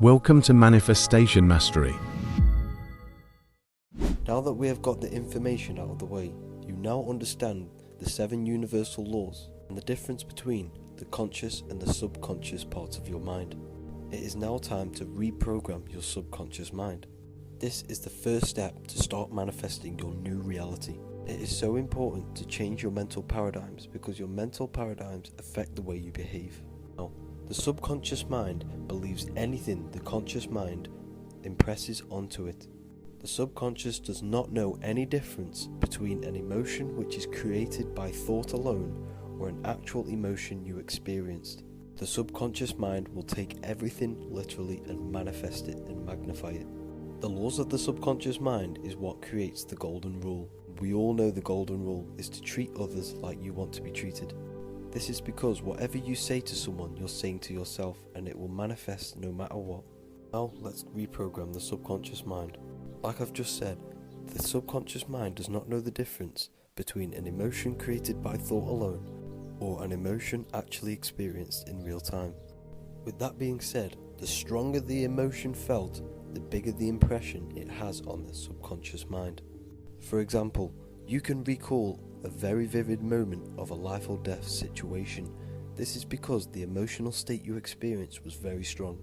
Welcome to Manifestation Mastery. Now that we have got the information out of the way, you now understand the 7 universal laws and the difference between the conscious and the subconscious parts of your mind. It is now time to reprogram your subconscious mind. This is the first step to start manifesting your new reality. It is so important to change your mental paradigms because your mental paradigms affect the way you behave. Now, the subconscious mind believes anything the conscious mind impresses onto it. The subconscious does not know any difference between an emotion which is created by thought alone or an actual emotion you experienced. The subconscious mind will take everything literally and manifest it and magnify it. The laws of the subconscious mind is what creates the golden rule. We all know the golden rule is to treat others like you want to be treated. This is because whatever you say to someone, you're saying to yourself, and it will manifest no matter what. Now let's reprogram the subconscious mind. Like I've just said, the subconscious mind does not know the difference between an emotion created by thought alone or an emotion actually experienced in real time. With that being said, the stronger the emotion felt, the bigger the impression it has on the subconscious mind. For example, you can recall a very vivid moment of a life or death situation. This is because the emotional state you experienced was very strong,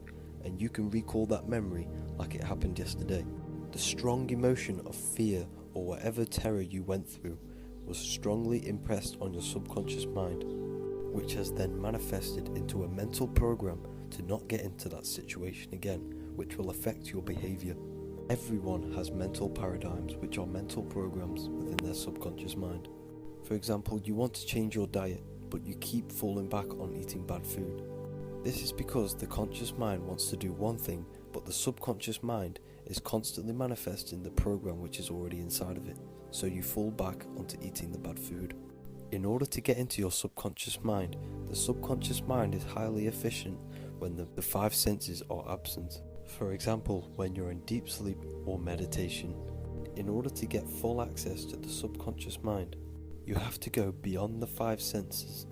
and you can recall that memory like it happened yesterday. The strong emotion of fear or whatever terror you went through was strongly impressed on your subconscious mind, which has then manifested into a mental program to not get into that situation again, which will affect your behavior. Everyone has mental paradigms, which are mental programs within their subconscious mind. For example, you want to change your diet, but you keep falling back on eating bad food. This is because the conscious mind wants to do one thing, but the subconscious mind is constantly manifesting the program which is already inside of it, so you fall back onto eating the bad food. In order to get into your subconscious mind, the subconscious mind is highly efficient when the 5 senses are absent. For example, when you're in deep sleep or meditation. In order to get full access to the subconscious mind, you have to go beyond the 5 senses,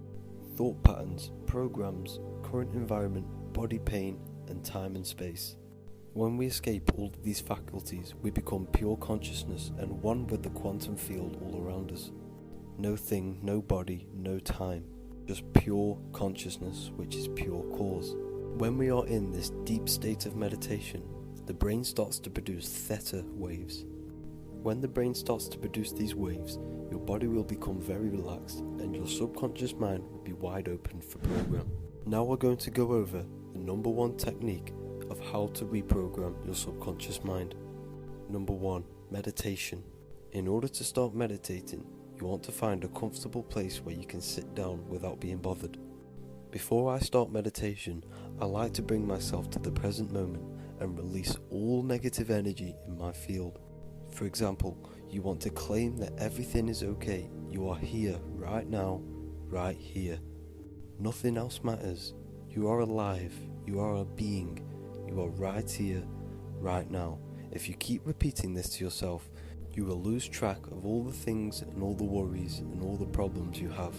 thought patterns, programs, current environment, body pain, and time and space. When we escape all of these faculties, we become pure consciousness and one with the quantum field all around us. No thing, no body, no time, just pure consciousness, which is pure cause. When we are in this deep state of meditation, the brain starts to produce theta waves. When the brain starts to produce these waves, your body will become very relaxed and your subconscious mind will be wide open for program. Now we're going to go over the number 1 technique of how to reprogram your subconscious mind. Number 1, meditation. In order to start meditating, you want to find a comfortable place where you can sit down without being bothered. Before I start meditation, I like to bring myself to the present moment and release all negative energy in my field. For example, you want to claim that everything is okay. You are here, right now, right here. Nothing else matters. You are alive. You are a being. You are right here, right now. If you keep repeating this to yourself, you will lose track of all the things and all the worries and all the problems you have.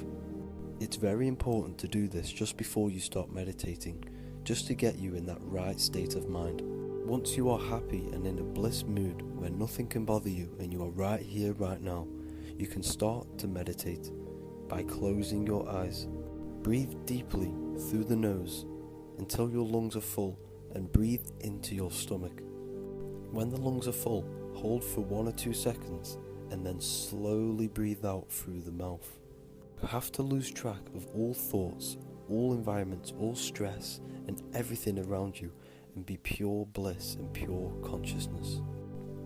It's very important to do this just before you start meditating, just to get you in that right state of mind. Once you are happy and in a bliss mood where nothing can bother you and you are right here, right now, you can start to meditate by closing your eyes. Breathe deeply through the nose until your lungs are full and breathe into your stomach. When the lungs are full, hold for 1 or 2 seconds and then slowly breathe out through the mouth. You have to lose track of all thoughts, all environments, all stress and everything around you and be pure bliss and pure consciousness.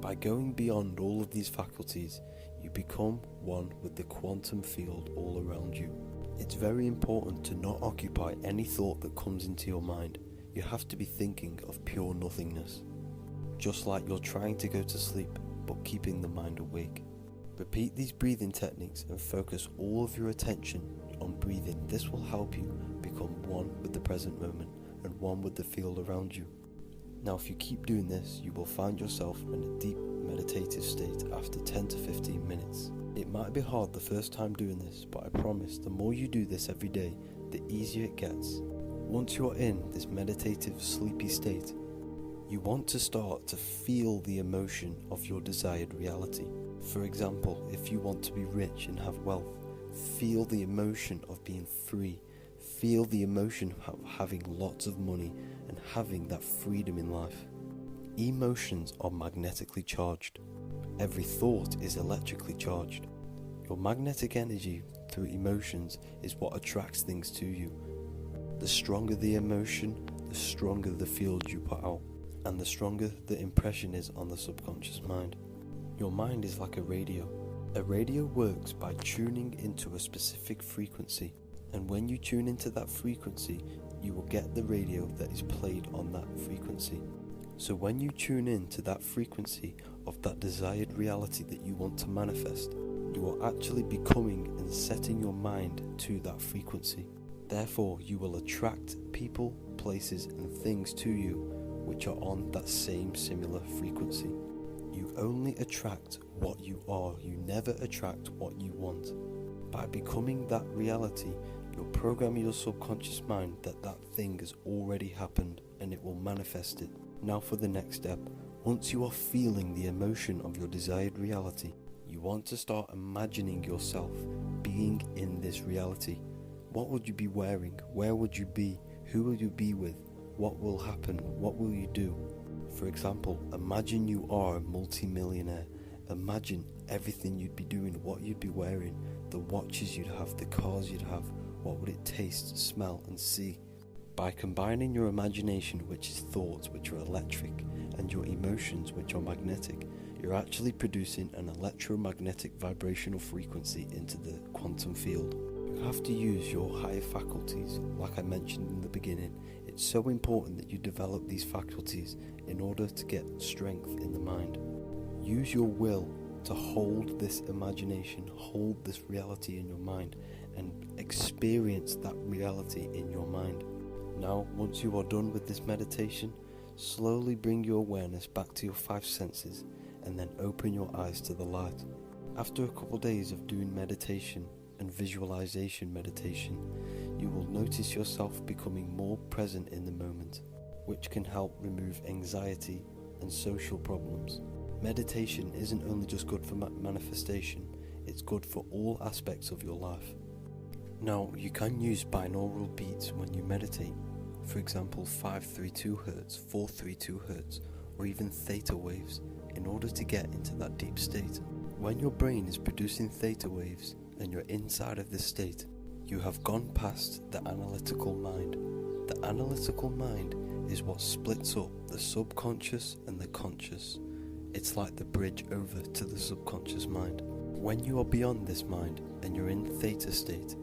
By going beyond all of these faculties, you become one with the quantum field all around you. It's very important to not occupy any thought that comes into your mind. You have to be thinking of pure nothingness, just like you're trying to go to sleep but keeping the mind awake. Repeat these breathing techniques and focus all of your attention on breathing. This will help you become one with the present moment and one with the field around you. Now if you keep doing this, you will find yourself in a deep meditative state after 10 to 15 minutes. It might be hard the first time doing this, but I promise the more you do this every day, the easier it gets. Once you are in this meditative sleepy state, You want to start to feel the emotion of your desired reality. For example, if you want to be rich and have wealth, feel the emotion of being free. Feel the emotion of having lots of money and having that freedom in life. Emotions are magnetically charged. Every thought is electrically charged. Your magnetic energy through emotions is what attracts things to you. The stronger the emotion, the stronger the field you put out, and the stronger the impression is on the subconscious mind. Your mind is like a radio. A radio works by tuning into a specific frequency, and when you tune into that frequency, you will get the radio that is played on that frequency. So when you tune in to that frequency of that desired reality that you want to manifest, you are actually becoming and setting your mind to that frequency. Therefore, you will attract people, places and things to you which are on that same similar frequency. You only attract what you are, you never attract what you want. By becoming that reality, you'll program your subconscious mind that that thing has already happened and it will manifest it. Now for the next step. Once you are feeling the emotion of your desired reality, you want to start imagining yourself being in this reality. What would you be wearing? Where would you be? Who will you be with? What will happen? What will you do? For example, imagine you are a multi-millionaire. Imagine everything you'd be doing, what you'd be wearing, the watches you'd have, the cars you'd have, what would it taste, smell and see. By combining your imagination, which is thoughts, which are electric, and your emotions, which are magnetic, you're actually producing an electromagnetic vibrational frequency into the quantum field. You have to use your higher faculties, like I mentioned in the beginning. It's so important that you develop these faculties in order to get strength in the mind. Use your will to hold this imagination, hold this reality in your mind, and experience that reality in your mind. Now, once you are done with this meditation, slowly bring your awareness back to your 5 senses and then open your eyes to the light. After a couple days of doing meditation and visualization meditation, you will notice yourself becoming more present in the moment, which can help remove anxiety and social problems. Meditation isn't only just good for manifestation, it's good for all aspects of your life. Now, you can use binaural beats when you meditate, for example 532 Hz, 432 Hz, or even theta waves, in order to get into that deep state. When your brain is producing theta waves and you're inside of this state, you have gone past the analytical mind. The analytical mind is what splits up the subconscious and the conscious. It's like the bridge over to the subconscious mind. When you are beyond this mind and you're in theta state,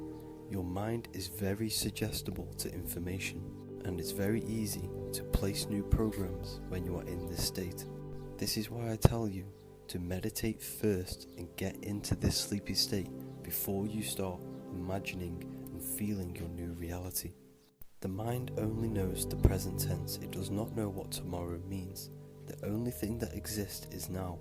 your mind is very suggestible to information, and it's very easy to place new programs when you are in this state. This is why I tell you to meditate first and get into this sleepy state before you start imagining and feeling your new reality. The mind only knows the present tense, it does not know what tomorrow means. The only thing that exists is now.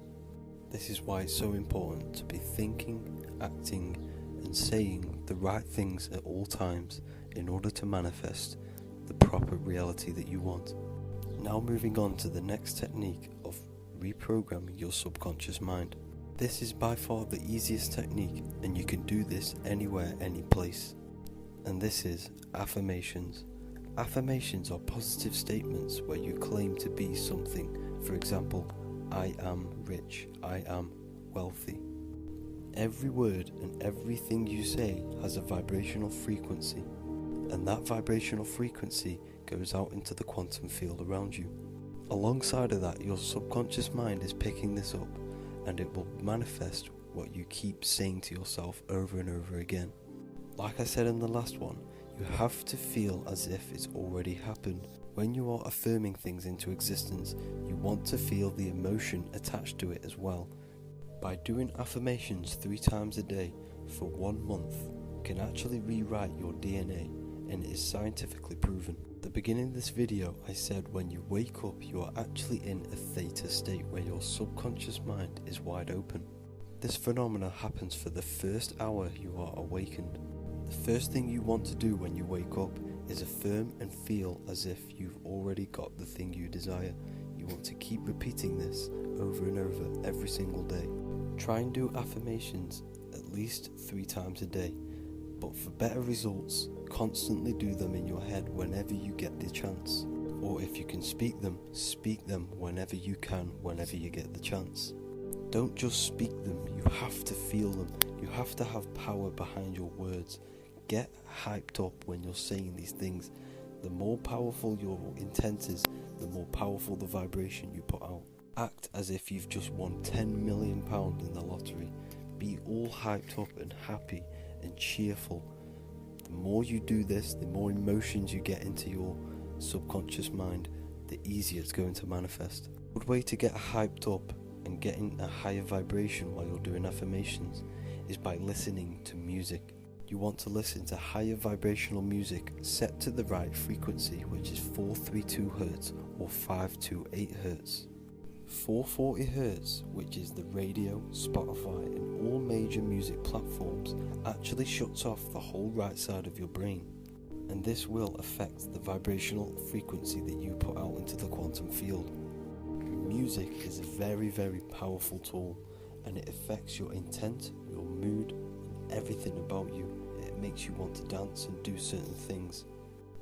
This is why it's so important to be thinking, acting, and saying the right things at all times in order to manifest the proper reality that you want. Now moving on to the next technique of reprogramming your subconscious mind. This is by far the easiest technique, and you can do this anywhere, any place. And this is affirmations. Affirmations are positive statements where you claim to be something. For example, I am rich, I am wealthy. Every word and everything you say has a vibrational frequency, and that vibrational frequency goes out into the quantum field around you. Alongside of that, your subconscious mind is picking this up, and it will manifest what you keep saying to yourself over and over again. Like I said in the last one, you have to feel as if it's already happened. When you are affirming things into existence, you want to feel the emotion attached to it as well. By doing affirmations 3 times a day for 1 month, you can actually rewrite your DNA, and it is scientifically proven. At the beginning of this video, I said when you wake up, you are actually in a theta state where your subconscious mind is wide open. This phenomena happens for the first hour you are awakened. The first thing you want to do when you wake up is affirm and feel as if you've already got the thing you desire. want to keep repeating this over and over every single day. Try and do affirmations at least 3 times a day, but for better results, constantly do them in your head whenever you get the chance. Or if you can speak them whenever you can, whenever you get the chance. Don't just speak them, you have to feel them. You have to have power behind your words. Get hyped up when you're saying these things. The more powerful your intent is, the more powerful the vibration you put out. Act as if you've just won £10 million in the lottery. Be all hyped up and happy and cheerful. The more you do this, the more emotions you get into your subconscious mind, the easier it's going to manifest. A good way to get hyped up and getting a higher vibration while you're doing affirmations is by listening to music. You want to listen to higher vibrational music set to the right frequency, which is 432 Hz or 528 Hz. 440 Hz, which is the radio, Spotify and all major music platforms, actually shuts off the whole right side of your brain, and this will affect the vibrational frequency that you put out into the quantum field. Music is a very, very powerful tool, and it affects your intent, your mood, and everything about you. It makes you want to dance and do certain things.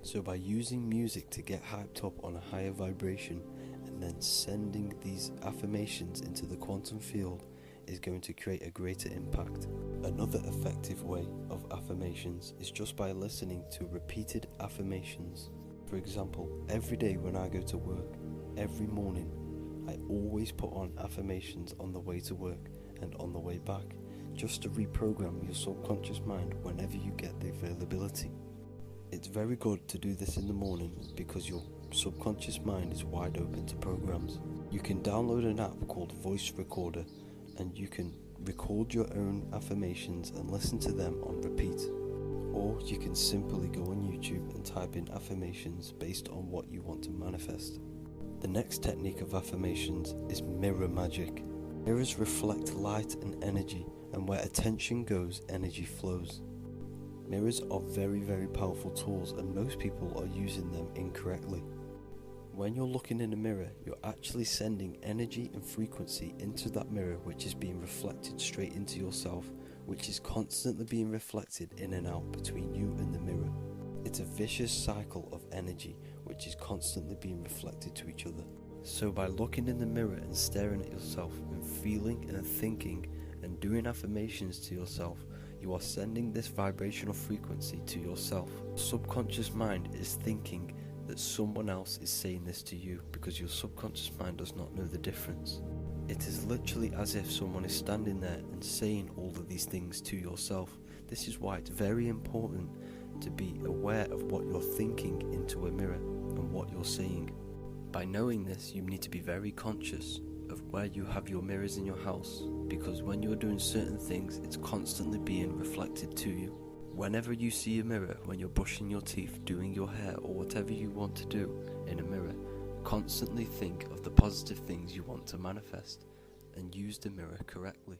So by using music to get hyped up on a higher vibration and then sending these affirmations into the quantum field is going to create a greater impact. Another effective way of affirmations is just by listening to repeated affirmations. For example, every day when I go to work, every morning, I always put on affirmations on the way to work and on the way back, just to reprogram your subconscious mind whenever you get the availability. It's very good to do this in the morning because your subconscious mind is wide open to programs. You can download an app called Voice Recorder and you can record your own affirmations and listen to them on repeat. Or you can simply go on YouTube and type in affirmations based on what you want to manifest. The next technique of affirmations is mirror magic. Mirrors reflect light and energy, and where attention goes, energy flows. Mirrors are very, very powerful tools, and most people are using them incorrectly. When you're looking in a mirror, you're actually sending energy and frequency into that mirror, which is being reflected straight into yourself, which is constantly being reflected in and out between you and the mirror. It's a vicious cycle of energy which is constantly being reflected to each other. So by looking in the mirror and staring at yourself and feeling and thinking and doing affirmations to yourself, you are sending this vibrational frequency to yourself. Subconscious mind is thinking that someone else is saying this to you because your subconscious mind does not know the difference. It is literally as if someone is standing there and saying all of these things to yourself. This is why it's very important to be aware of what you're thinking into a mirror and what you're saying. By knowing this, you need to be very conscious of where you have your mirrors in your house, because when you're doing certain things, it's constantly being reflected to you. Whenever you see a mirror, when you're brushing your teeth, doing your hair, or whatever you want to do in a mirror, constantly think of the positive things you want to manifest and use the mirror correctly.